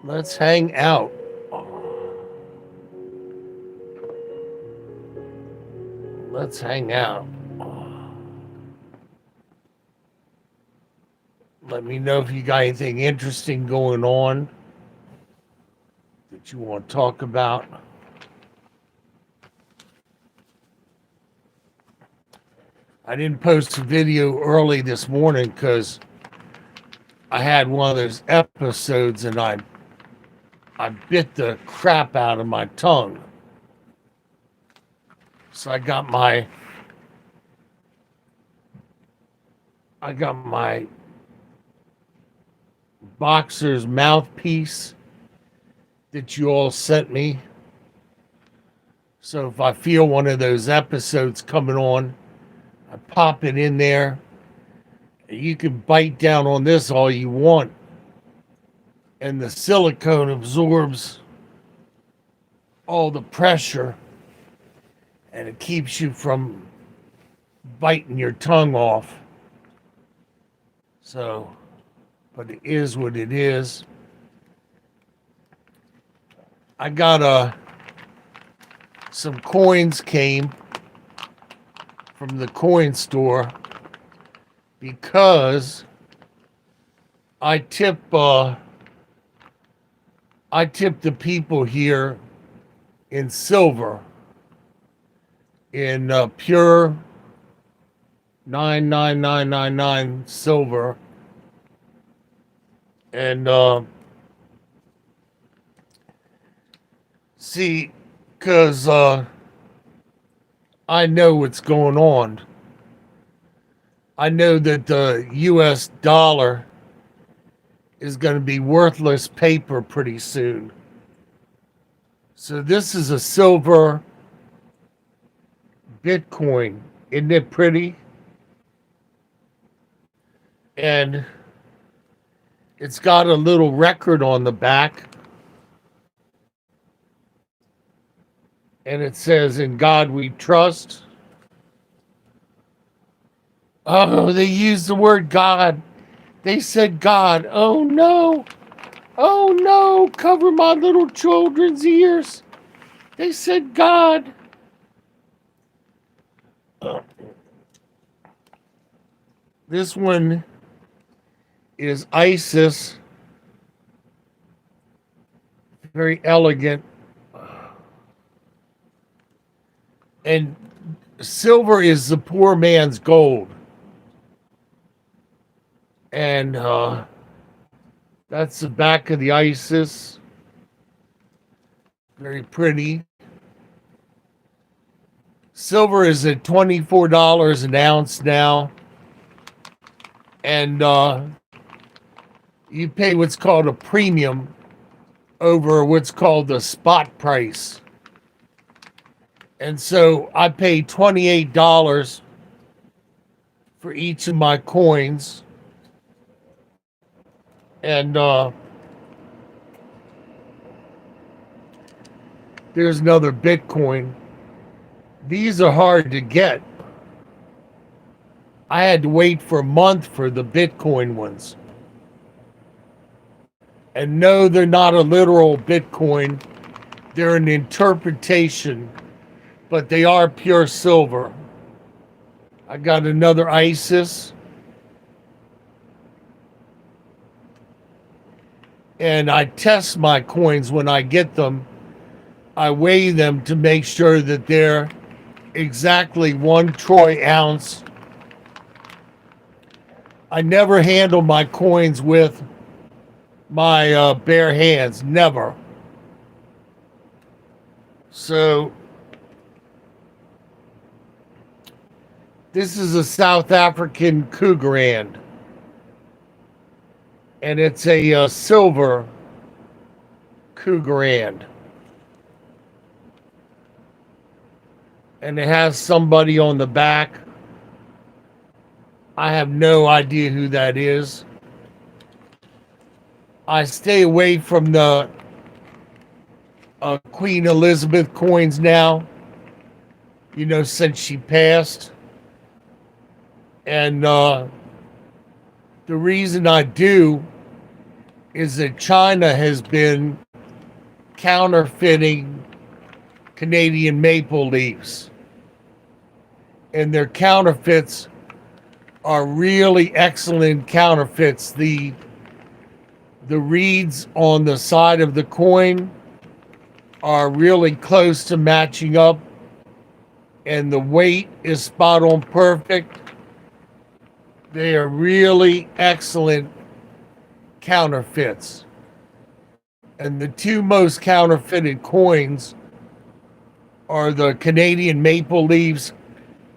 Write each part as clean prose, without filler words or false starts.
Let's hang out. Let's hang out. Let me know if you got anything interesting going on that you want to talk about. I didn't post a video early this morning because I had one of those episodes and I bit the crap out of my tongue. So I got my boxer's mouthpiece that you all sent me. So if I feel one of those episodes coming on, I pop it in there. You can bite down on this all you want, and the silicone absorbs all the pressure and it keeps you from biting your tongue off. So, but it is what it is. I got some coins came from the coin store because I tip the people here in silver, in pure 99999 silver, and see, because I know what's going on. I know that the US dollar is going to be worthless paper pretty soon. So this is a silver Bitcoin. Isn't it pretty? And it's got a little record on the back. And it says, "In God we trust." Oh, they used the word God. They said God. Oh no. Oh no. Cover my little children's ears. They said God. This one is ISIS. Very elegant. And silver is the poor man's gold. And that's the back of the ISIS. Very pretty. Silver is at $24 an ounce now. And you pay what's called a premium over what's called the spot price. And so I paid $28 for each of my coins. And there's another Bitcoin. These are hard to get. I had to wait for a month for the Bitcoin ones. And no, they're not a literal Bitcoin. They're an interpretation, but they are pure silver. I got another ISIS. And I test my coins when I get them. I weigh them to make sure that they're exactly 1 troy ounce. I never handle my coins with my bare hands, never. So this is a South African Cougarand, and it's a silver Cougarand. And it has somebody on the back. I have no idea who that is. I stay away from the Queen Elizabeth coins now, since she passed. And The reason I do is that China has been counterfeiting Canadian maple leaves. And their counterfeits are really excellent counterfeits. The reeds on the side of the coin are really close to matching up, and the weight is spot on perfect. They are really excellent counterfeits. And the two most counterfeited coins are the Canadian maple leaves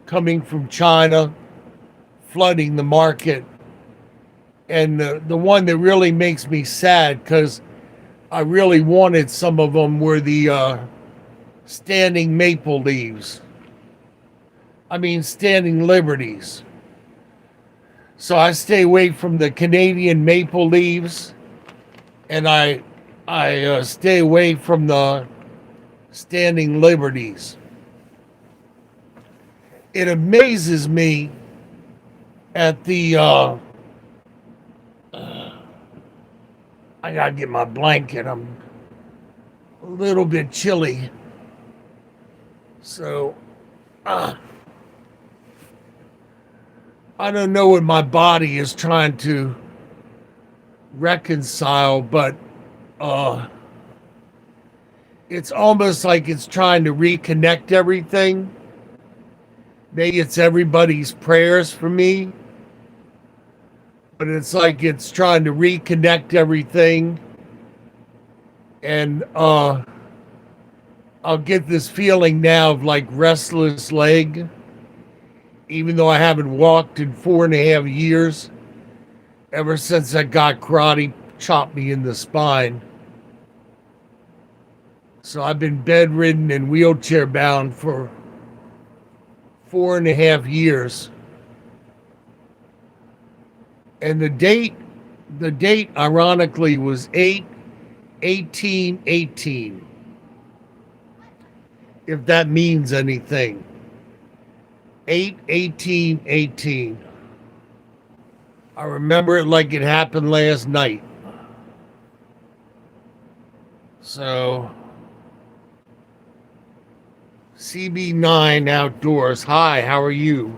coming from China, flooding the market. And the one that really makes me sad, because I really wanted some of them, were the standing maple leaves. I mean, standing liberties. So I stay away from the Canadian maple leaves, and I stay away from the standing liberties. It amazes me at the I gotta get my blanket. I'm a little bit chilly. So, I don't know what my body is trying to reconcile, but it's almost like it's trying to reconnect everything. Maybe it's everybody's prayers for me, but it's like it's trying to reconnect everything. And I'll get this feeling now of like restless leg, even though I haven't walked in 4.5 years, ever since I got karate chopped me in the spine. So I've been bedridden and wheelchair bound for 4.5 years. And the date ironically was 8/18/18. If that means anything. 8/18/18. I remember it like it happened last night. So CB9 Outdoors. Hi, how are you?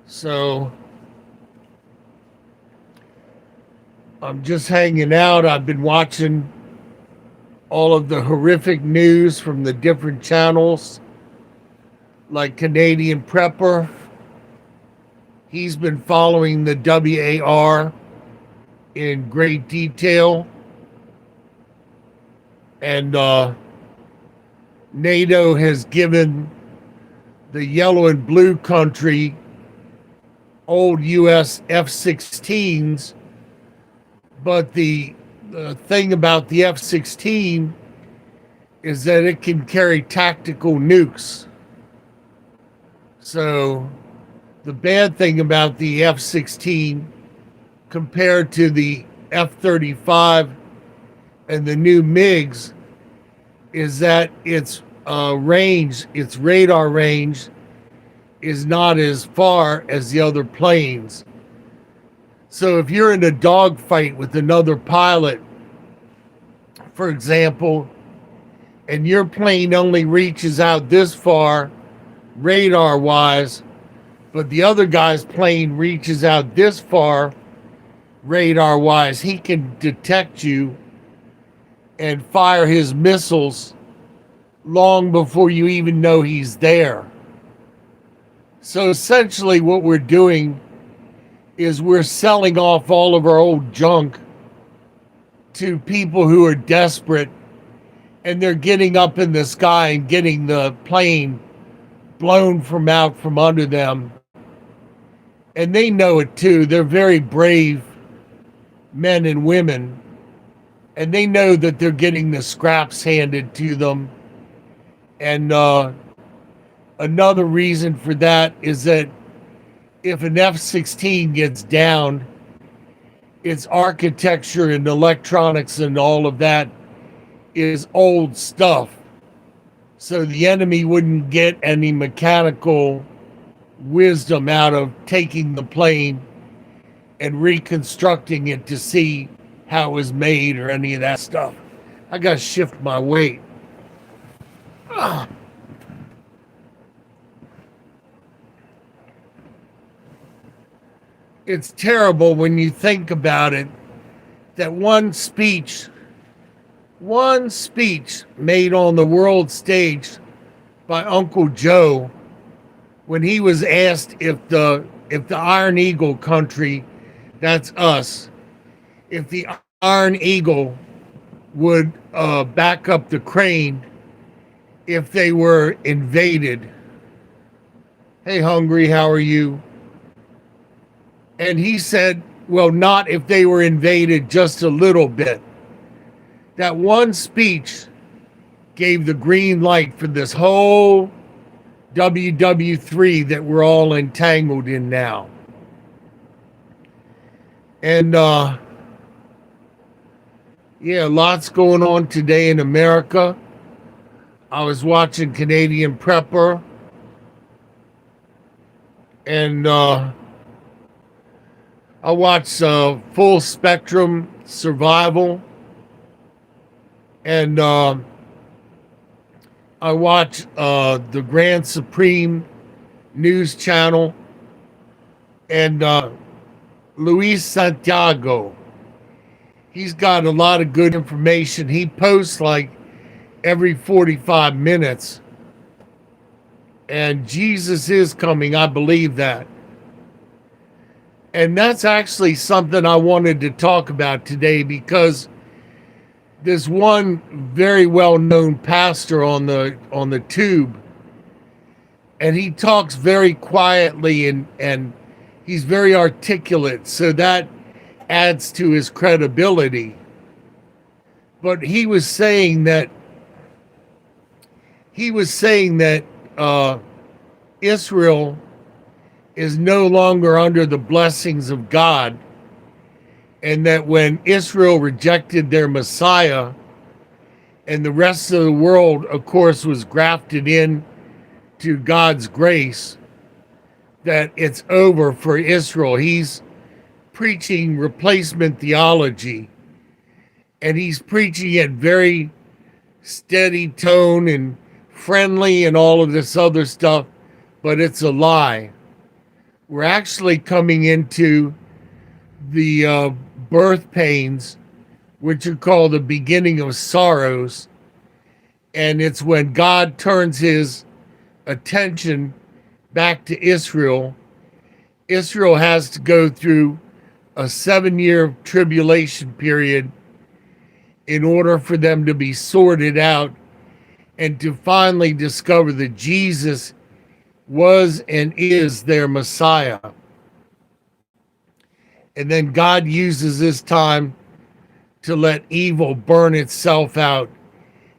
So I'm just hanging out. I've been watching all of the horrific news from the different channels, like Canadian Prepper. He's been following the WAR in great detail. And NATO has given the yellow and blue country old US F-16s, but the thing about the F-16 is that it can carry tactical nukes. So the bad thing about the F-16 compared to the F-35 and the new MiGs is that its range, its radar range, is not as far as the other planes. So if you're in a dogfight with another pilot, for example, and your plane only reaches out this far radar-wise, but the other guy's plane reaches out this far radar-wise, he can detect you and fire his missiles long before you even know he's there. So essentially what we're doing is we're selling off all of our old junk to people who are desperate, and they're getting up in the sky and getting the plane blown from out from under them. And they know it too. They're very brave men and women, and they know that they're getting the scraps handed to them. And another reason for that is that if an F-16 gets down, its architecture and electronics and all of that is old stuff. So the enemy wouldn't get any mechanical wisdom out of taking the plane and reconstructing it to see how it was made or any of that stuff. I got to shift my weight. Ugh. It's terrible when you think about it that one speech made on the world stage by Uncle Joe when he was asked if the Iron Eagle country, that's us, if the Iron Eagle would back up the crane if they were invaded. Hey, Hungry, how are you? And he said, well, not if they were invaded just a little bit. That one speech gave the green light for this whole WW3 that we're all entangled in now. And yeah, lots going on today in America. I was watching Canadian Prepper, and I watched Full Spectrum Survival, and I watch the Grand Supreme News Channel, and Luis Santiago. He's got a lot of good information. He posts like every 45 minutes. And Jesus is coming. I believe that. And that's actually something I wanted to talk about today, because there's one very well-known pastor on the tube, and he talks very quietly and he's very articulate, so that adds to his credibility. But he was saying that Israel is no longer under the blessings of God, and that when Israel rejected their Messiah and the rest of the world, of course, was grafted in to God's grace, that it's over for Israel. He's preaching replacement theology, and he's preaching it very steady tone and friendly and all of this other stuff, but it's a lie. We're actually coming into the birth pains, which are called the beginning of sorrows. And it's when God turns his attention back to Israel. Israel has to go through a 7-year tribulation period in order for them to be sorted out and to finally discover that Jesus was and is their Messiah. And then God uses this time to let evil burn itself out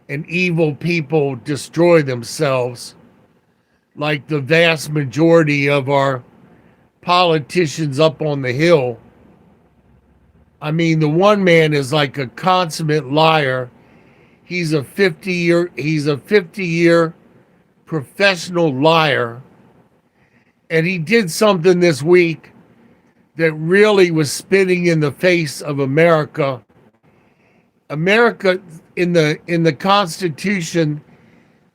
and evil people destroy themselves, like the vast majority of our politicians up on the Hill. I mean, the one man is like a consummate liar. He's a 50-year professional liar. And he did something this week that really was spitting in the face of America. America, in the Constitution,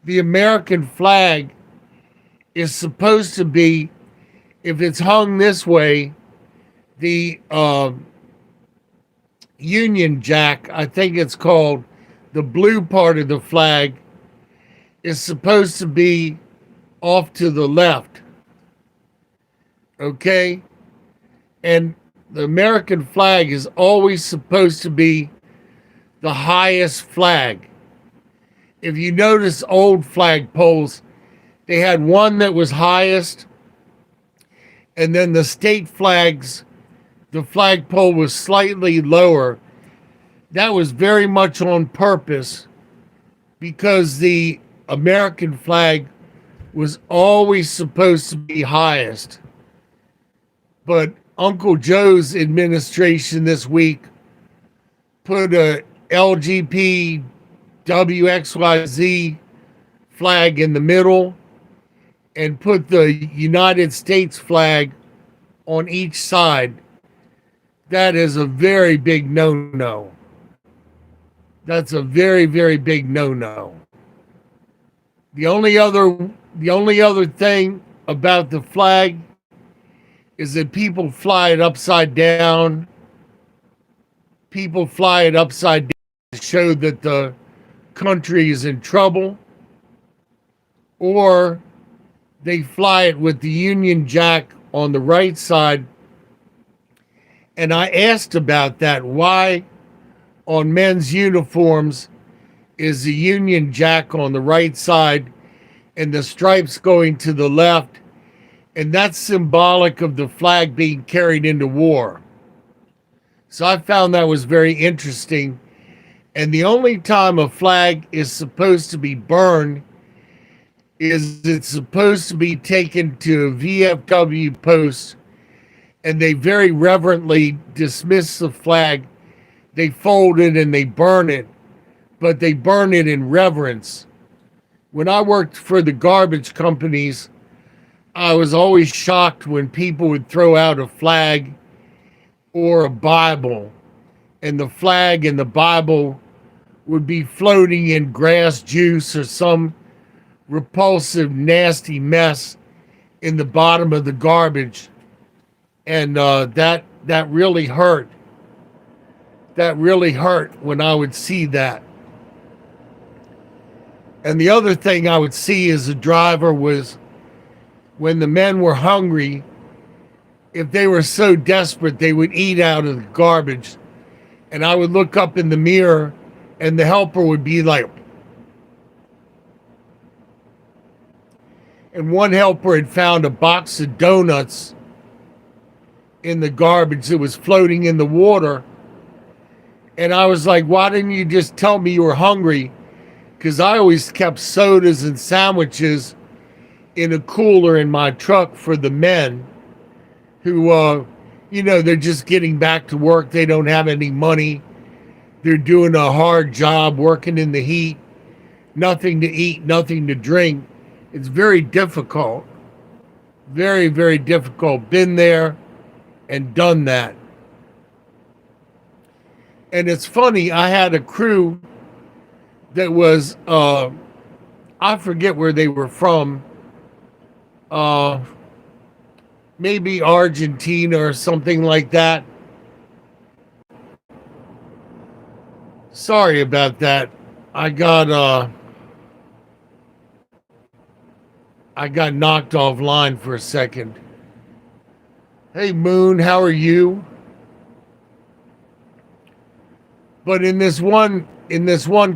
the American flag is supposed to be, if it's hung this way, the Union Jack, I think it's called, the blue part of the flag, is supposed to be off to the left. Okay? And the American flag is always supposed to be the highest flag. If you notice old flag poles, they had one that was highest, and then the state flags, the flagpole was slightly lower. That was very much on purpose, because the American flag was always supposed to be highest. But Uncle Joe's administration this week put a LGBTQXYZ flag in the middle, and put the United States flag on each side, that is a very big no-no. That's a very, very big no-no. The only other the only other thing about the flag is that people fly it upside down. People fly it upside down to show that the country is in trouble, or they fly it with the Union Jack on the right side. And I asked about that. Why on men's uniforms is the Union Jack on the right side and the stripes going to the left? And that's symbolic of the flag being carried into war. So I found that was very interesting. And the only time a flag is supposed to be burned is it's supposed to be taken to a VFW post, and they very reverently dismiss the flag. They fold it and they burn it, but they burn it in reverence. When I worked for the garbage companies, I was always shocked when people would throw out a flag or a Bible, and the flag and the Bible would be floating in grass juice or some repulsive, nasty mess in the bottom of the garbage. And that really hurt. That really hurt when I would see that. And the other thing I would see as a driver was when the men were hungry, if they were so desperate, they would eat out of the garbage. And I would look up in the mirror and the helper would be like, and one helper had found a box of donuts in the garbage that was floating in the water. And I was like, why didn't you just tell me you were hungry? Because I always kept sodas and sandwiches in a cooler in my truck for the men who, they're just getting back to work. They don't have any money. They're doing a hard job working in the heat, nothing to eat, nothing to drink. It's very difficult. Very, very difficult. Been there and done that. And it's funny, I had a crew that was, I forget where they were from, maybe Argentina or something like that. Sorry about that. I got knocked offline for a second. Hey Moon, how are you? But in this one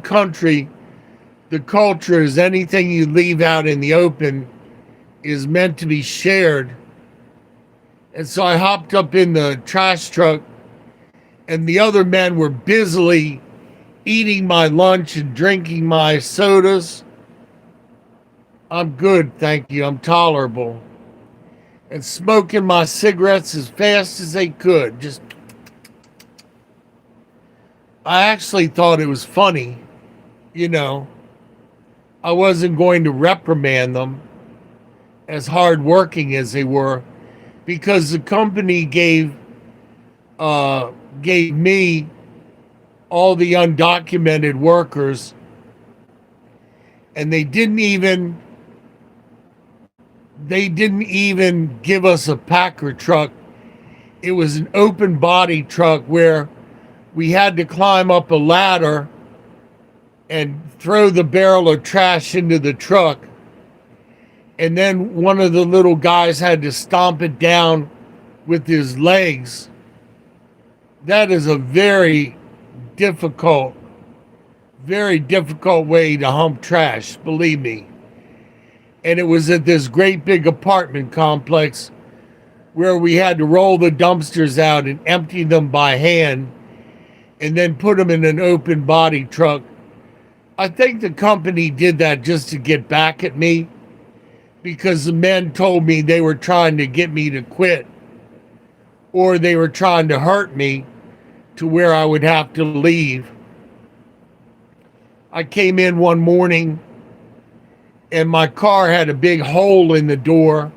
country, the culture is anything you leave out in the open is meant to be shared. And so I hopped up in the trash truck, and the other men were busily eating my lunch and drinking my sodas. I'm good, thank you. I'm tolerable. And smoking my cigarettes as fast as they could. I actually thought it was funny. I wasn't going to reprimand them, as hardworking as they were, because the company gave me all the undocumented workers, and they didn't even give us a Packer truck. It was an open body truck where we had to climb up a ladder and throw the barrel of trash into the truck. And then one of the little guys had to stomp it down with his legs. That is a very difficult way to hump trash, believe me. And it was at this great big apartment complex where we had to roll the dumpsters out and empty them by hand and then put them in an open body truck. I think the company did that just to get back at me, because the men told me they were trying to get me to quit, or they were trying to hurt me to where I would have to leave. I came in one morning and my car had a big hole in the door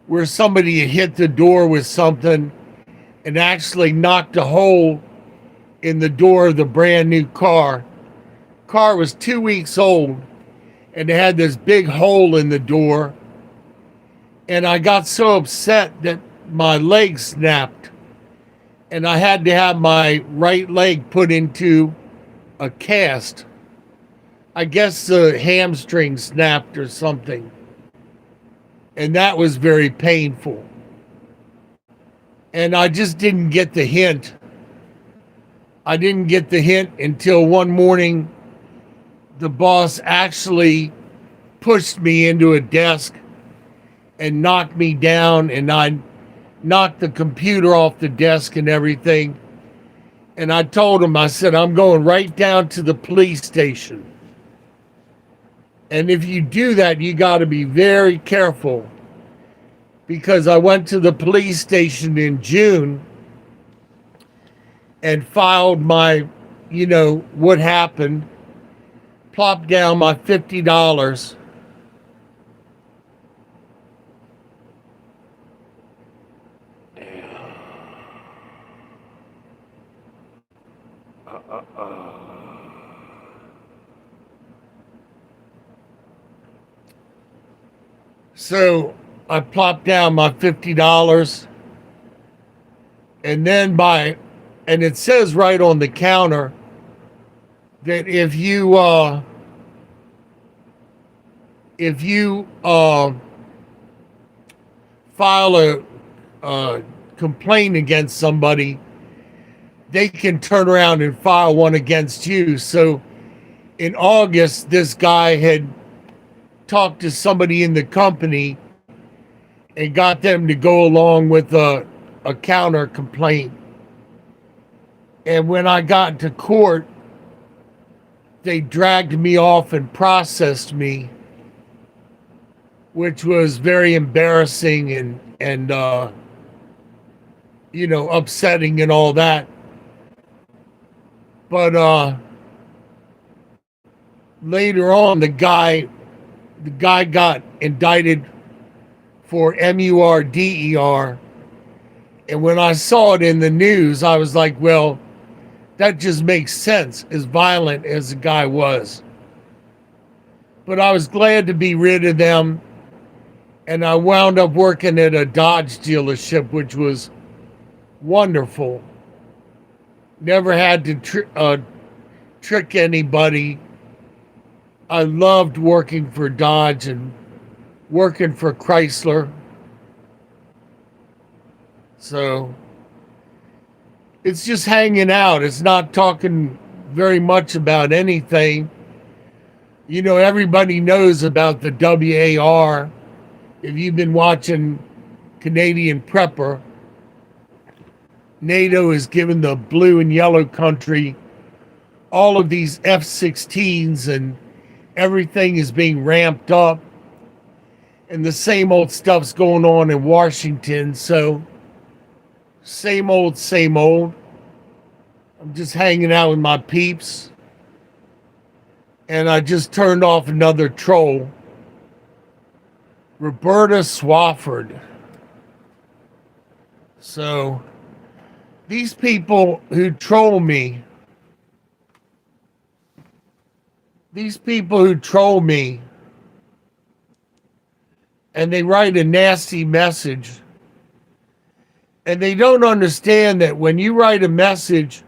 where somebody had hit the door with something and actually knocked a hole in the door of the brand new car. Car was 2 weeks old and it had this big hole in the door. And I got so upset that my leg snapped and I had to have my right leg put into a cast. I guess the hamstring snapped or something. And that was very painful. And I just didn't get the hint. I didn't get the hint until one morning the boss actually pushed me into a desk and knocked me down, and I knocked the computer off the desk and everything. And I told him, I said, I'm going right down to the police station. And if you do that, you got to be very careful, because I went to the police station in June and filed my, what happened, plopped down my $50. So I plopped down my $50, and then and it says right on the counter that if you file a complaint against somebody, they can turn around and file one against you. So in August, this guy had talked to somebody in the company and got them to go along with a counter complaint. And when I got to court, they dragged me off and processed me, which was very embarrassing and upsetting and all that. But later on, the guy got indicted for MURDER. And when I saw it in the news, I was like, well, that just makes sense, as violent as the guy was. But I was glad to be rid of them. And I wound up working at a Dodge dealership, which was wonderful. Never had to trick anybody. I loved working for Dodge and working for Chrysler. So it's just hanging out. It's not talking very much about anything. Everybody knows about the WAR. If you've been watching Canadian Prepper, NATO has given the blue and yellow country all of these F-16s, and everything is being ramped up. And the same old stuff's going on in Washington. So same old, same old. I'm just hanging out with my peeps. And I just turned off another troll. Roberta Swafford. So these people who troll me, and they write a nasty message, and they don't understand that when you write a message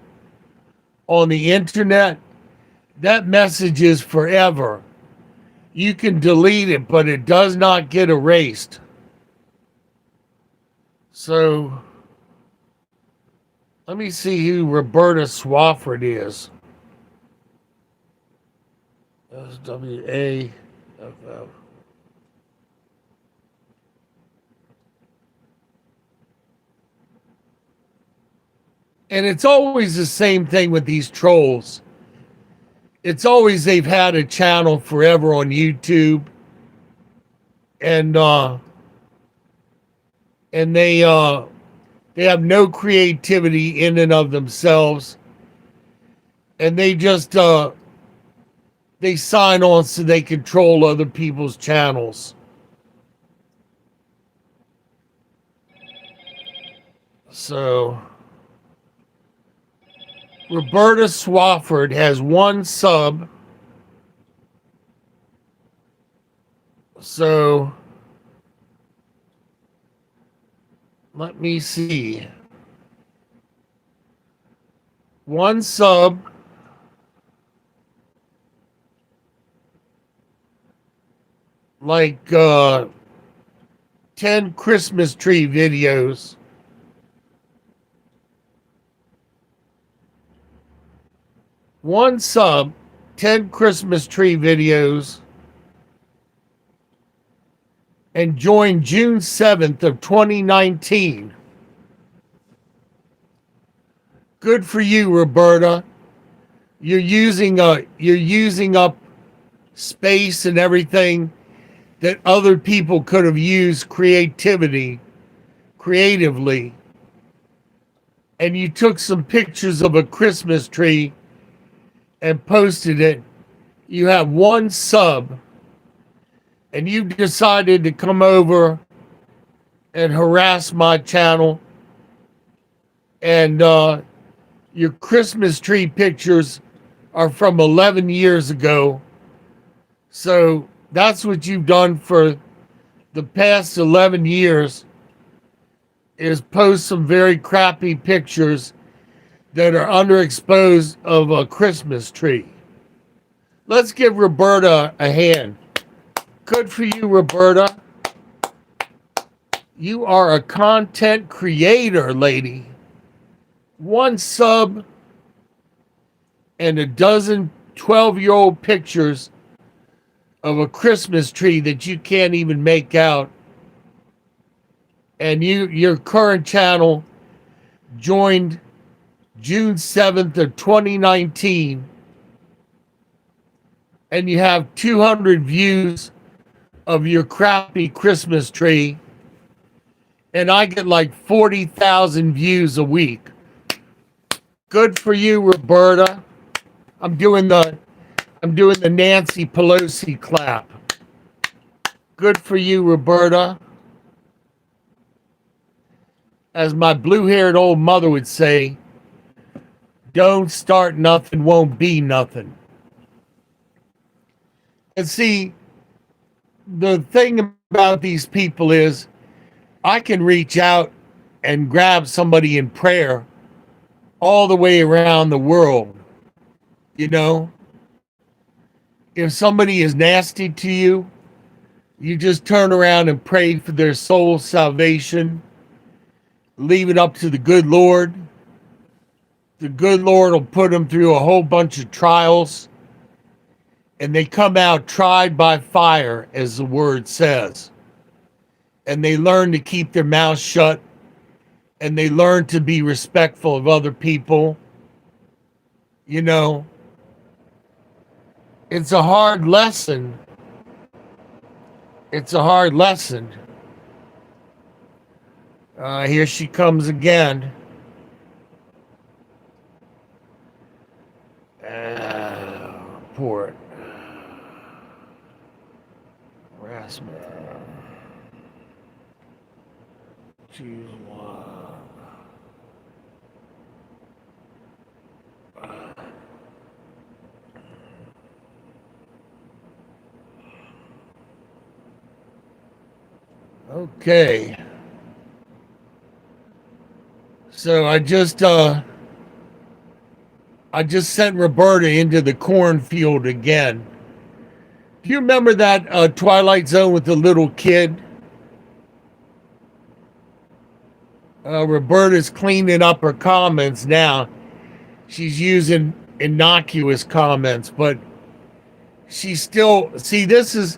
on the internet, that message is forever. You can delete it, but it does not get erased. So let me see who Roberta Swafford is. SWAFF. And it's always the same thing with these trolls. It's always they've had a channel forever on YouTube, and they have no creativity in and of themselves, and they just they sign on so they control other people's channels. So Roberta Swafford has 1 sub. So let me see. 1 sub. Like 10 Christmas tree videos. One sub, 10 Christmas tree videos, and joined June 7th of 2019. Good for you, Roberta. You're using up space and everything that other people could have used creatively, and you took some pictures of a Christmas tree and posted it. You have 1 sub, and you decided to come over and harass my channel, and your Christmas tree pictures are from 11 years ago. So that's what you've done for the past 11 years, is post some very crappy pictures that are underexposed of a Christmas tree. Let's give Roberta a hand. Good for you, Roberta. You are a content creator, lady. 1 sub and a dozen 12-year-old pictures of a Christmas tree that you can't even make out. And your current channel joined June 7th of 2019. And you have 200 views of your crappy Christmas tree. And I get like 40,000 views a week. Good for you, Roberta. I'm doing the Nancy Pelosi clap. Good for you, Roberta. As my blue-haired old mother would say, don't start nothing, won't be nothing. And see, the thing about these people is I can reach out and grab somebody in prayer all the way around the world. You know, if somebody is nasty to you, you just turn around and pray for their soul's salvation. Leave it up to the good Lord. The good Lord will put them through a whole bunch of trials, and they come out tried by fire, as the word says. And they learn to keep their mouth shut, and they learn to be respectful of other people. You know, it's a hard lesson. It's a hard lesson. Here she comes again. Report. Harassment. Choose one. Okay. So I just sent Roberta into the cornfield again. Do you remember that Twilight Zone with the little kid? Roberta's cleaning up her comments now. She's using innocuous comments, but she's still, see, these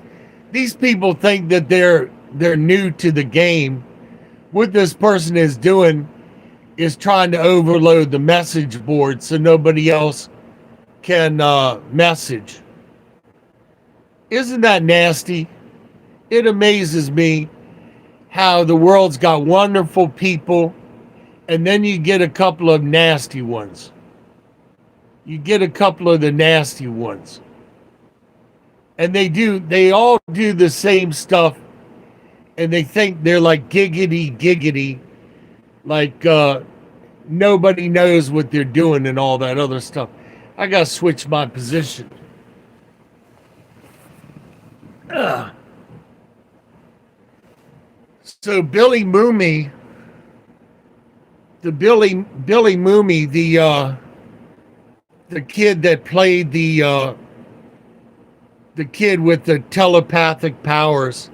people think that they're new to the game. What this person is doing is trying to overload the message board so nobody else can message. Isn't that nasty? It amazes me how the world's got wonderful people, and then you get a couple of nasty ones. You get a couple of the nasty ones. And they all do the same stuff, and they think they're like giggity giggity, like nobody knows what they're doing and all that other stuff. I gotta switch my position. So Billy Mooney, the kid that played the kid with the telepathic powers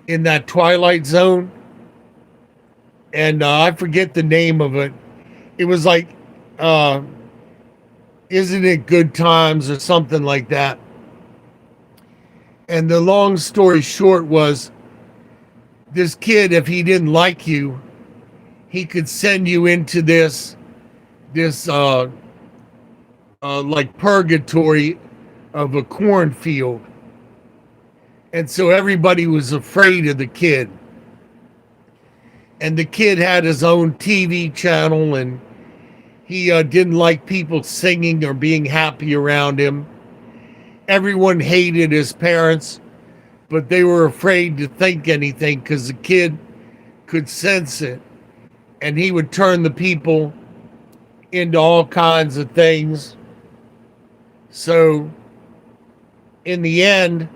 in that Twilight Zone, and I forget the name of it. It was like, isn't it Good Times or something like that? And the long story short was, this kid, if he didn't like you, he could send you into this like purgatory of a cornfield. And so everybody was afraid of the kid. And the kid had his own TV channel, and he didn't like people singing or being happy around him. Everyone hated his parents, but they were afraid to think anything because the kid could sense it. And he would turn the people into all kinds of things. So in the end,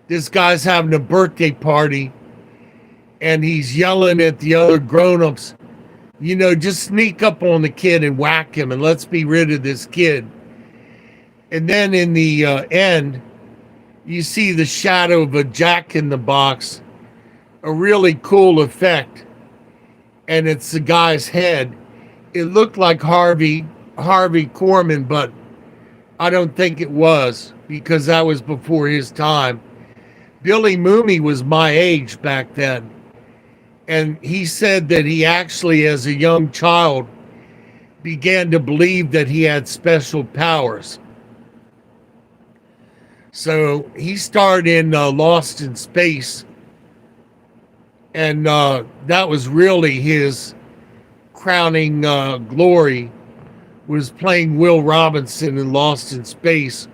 this guy's having a birthday party, and he's yelling at the other grown-ups, just sneak up on the kid and whack him, and let's be rid of this kid. And then in the end, you see the shadow of a Jack-in-the-Box, a really cool effect, and it's the guy's head. It looked like Harvey Korman, but I don't think it was, because that was before his time. Billy Mooney was my age back then, and he said that he actually, as a young child, began to believe that he had special powers. So he starred in Lost in Space, and that was really his crowning glory, was playing Will Robinson in Lost in Space,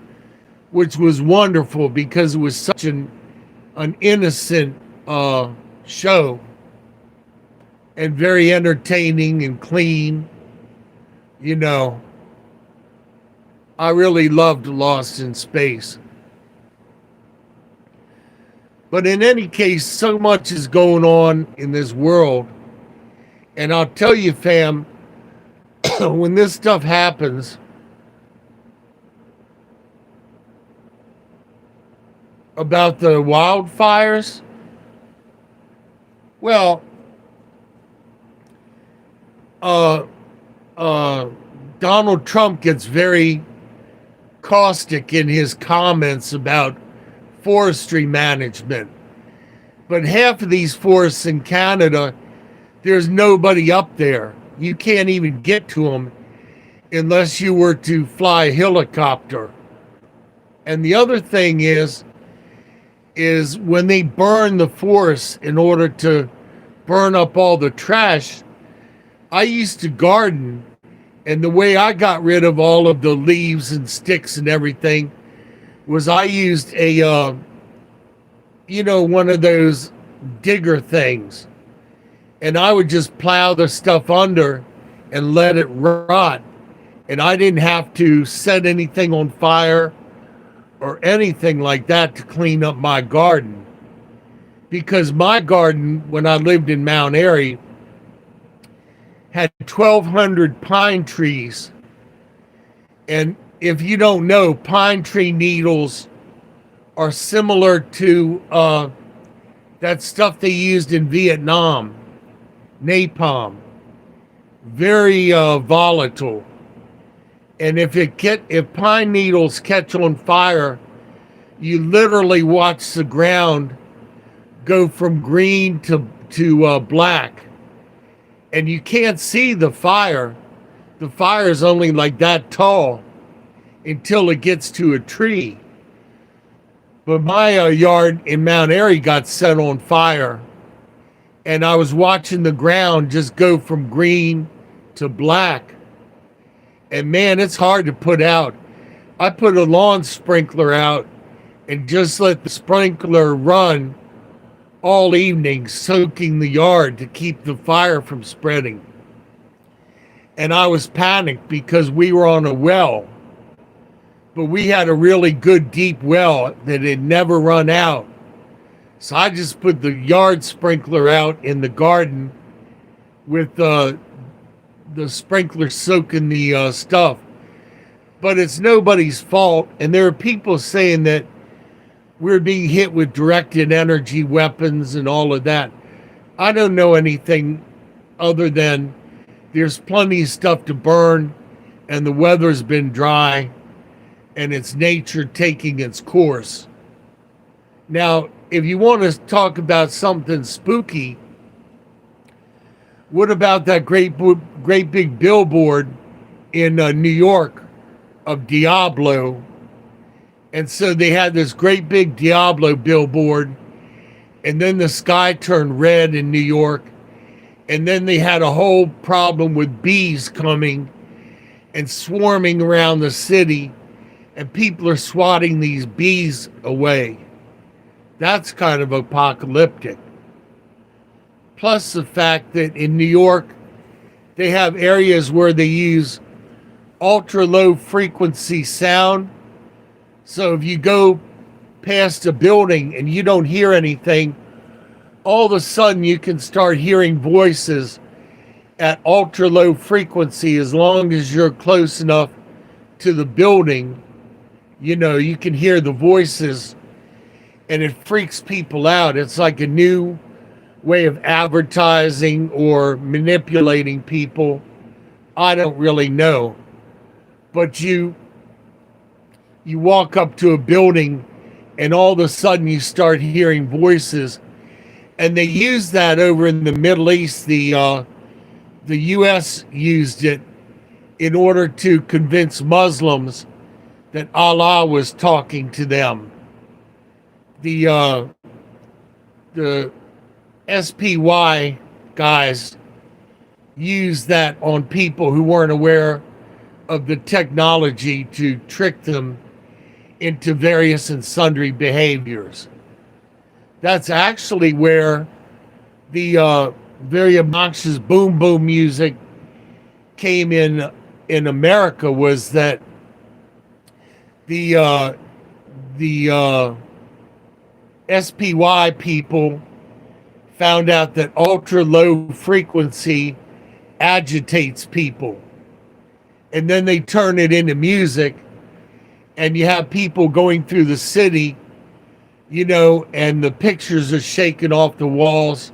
which was wonderful because it was such an innocent show, and very entertaining and clean. I really loved Lost in Space. But in any case, so much is going on in this world. And I'll tell you, fam, when this stuff happens, about the wildfires, well, Donald Trump gets very caustic in his comments about forestry management. But half of these forests in Canada, there's nobody up there. You can't even get to them unless you were to fly a helicopter. And the other thing is when they burn the forests in order to burn up all the trash, I used to garden, and the way I got rid of all of the leaves and sticks and everything was I used a, one of those digger things, and I would just plow the stuff under and let it rot. And I didn't have to set anything on fire or anything like that to clean up my garden. Because my garden, when I lived in Mount Airy, had 1,200 pine trees. And if you don't know, pine tree needles are similar to that stuff they used in Vietnam, napalm. Very volatile. And if pine needles catch on fire, you literally watch the ground go from green to black. And you can't see the fire. The fire is only like that tall until it gets to a tree. But my yard in Mount Airy got set on fire, and I was watching the ground just go from green to black. And man, it's hard to put out. I put a lawn sprinkler out and just let the sprinkler run all evening, soaking the yard to keep the fire from spreading. And I was panicked because we were on a well, but we had a really good deep well that had never run out. So I just put the yard sprinkler out in the garden with the sprinkler soaking the stuff. But it's nobody's fault. And there are people saying that we're being hit with directed energy weapons and all of that. I don't know anything other than there's plenty of stuff to burn, and the weather's been dry, and it's nature taking its course. Now, if you want to talk about something spooky, what about that great big billboard in New York of Diablo? And so they had this great big Diablo billboard, and then the sky turned red in New York, and then they had a whole problem with bees coming and swarming around the city, and people are swatting these bees away. That's kind of apocalyptic. Plus the fact that in New York, they have areas where they use ultra low frequency sound. So if you go past a building and you don't hear anything, all of a sudden you can start hearing voices at ultra low frequency. As long as you're close enough to the building, you can hear the voices, and it freaks people out. It's like a new way of advertising or manipulating people. I don't really know. But you walk up to a building and all of a sudden you start hearing voices. And they use that over in the Middle East. The U.S. used it in order to convince Muslims that Allah was talking to them. The SPY guys used that on people who weren't aware of the technology to trick them into various and sundry behaviors. That's actually where the very obnoxious boom boom music came in America, was that the SPY people found out that ultra low frequency agitates people. And then they turn it into music, and you have people going through the city, and the pictures are shaking off the walls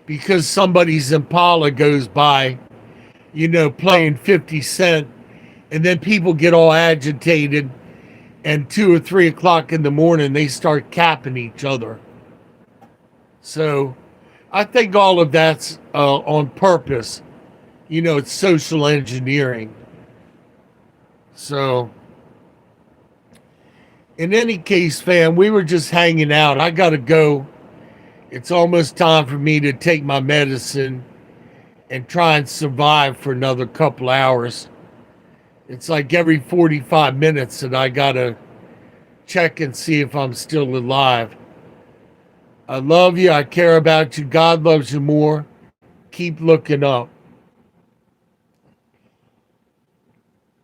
because somebody's Impala goes by, playing 50 Cent, and then people get all agitated, and 2 or 3 o'clock in the morning, they start capping each other. So I think all of that's on purpose. It's social engineering. So in any case, fam, we were just hanging out. I got to go. It's almost time for me to take my medicine and try and survive for another couple hours. It's like every 45 minutes that I got to check and see if I'm still alive. I love you. I care about you. God loves you more. Keep looking up.